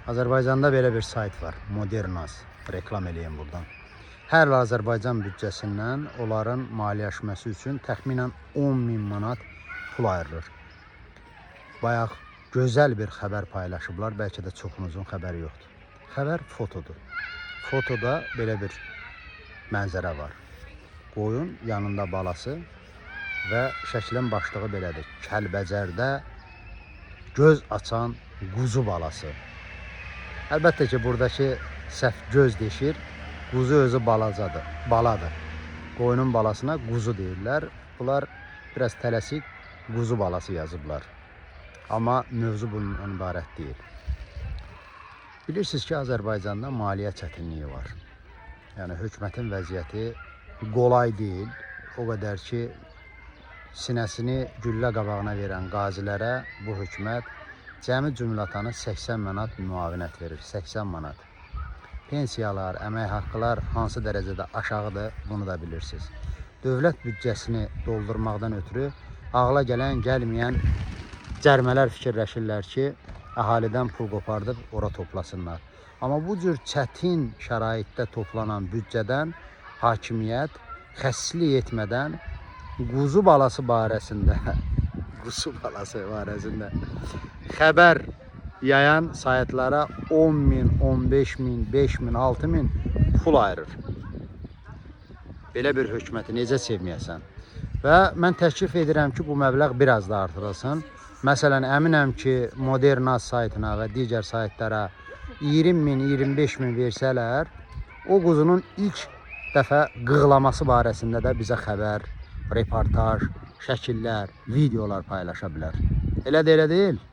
Azərbaycanda belə bir sayt var, Modernaz. Reklam eləyim buradan. Hər il Azərbaycan büdcəsindən onların maliyyələşməsi üçün təxminən 10.000 manat pul ayrılır. Bayaq gözəl bir xəbər paylaşıblar, bəlkə də çoxunuzun xəbəri yoxdur. Xəbər fotodur. Fotoda belə bir mənzərə var. Qoyun yanında balası və şəklin başlığı belədir. Kəlbəcərdə göz açan quzu balası. Əlbəttə ki, buradakı səhv göz deşir, quzu özü baladır. Qoyunun balasına quzu deyirlər. Bunlar biraz tələsik quzu balası yazıblar. Amma mövzu bunun ibarət deyil. Bilirsiniz ki, Azərbaycanda maliyyə çətinliyi var. Yəni, hökumətin vəziyyəti qolay deyil. O qədər ki, sinəsini güllə qabağına verən qazilərə bu hökumət cəmi cümlətanı 80 manat müavinət verir. 80 manat. Pensiyalar, əmək haqqılar hansı dərəcədə aşağıdır, bunu da bilirsiniz. Dövlət büdcəsini doldurmaqdan ötürü ağla gələn, gəlməyən cərmələr fikirləşirlər ki, əhalidən pul qopardıb ora toplasınlar. Amma bu cür çətin şəraitdə toplanan büdcədən hakimiyyət xəssislik etmədən quzu balası barəsində xəbər yayan saytlara 10.000, 15.000, 5.000, 6.000 pul ayırır. Belə bir hökuməti necə sevməyəsən? Və mən təklif edirəm ki, bu məbləğ biraz da artırılsın. Məsələn, əminəm ki, Modernaz saytına və digər saytlara 20.000, 25.000 versələr, o quzunun ilk dəfə qığlaması barəsində də bizə xəbər, reportaj, şəkillər, videolar paylaşa bilər. Elə də elə deyil.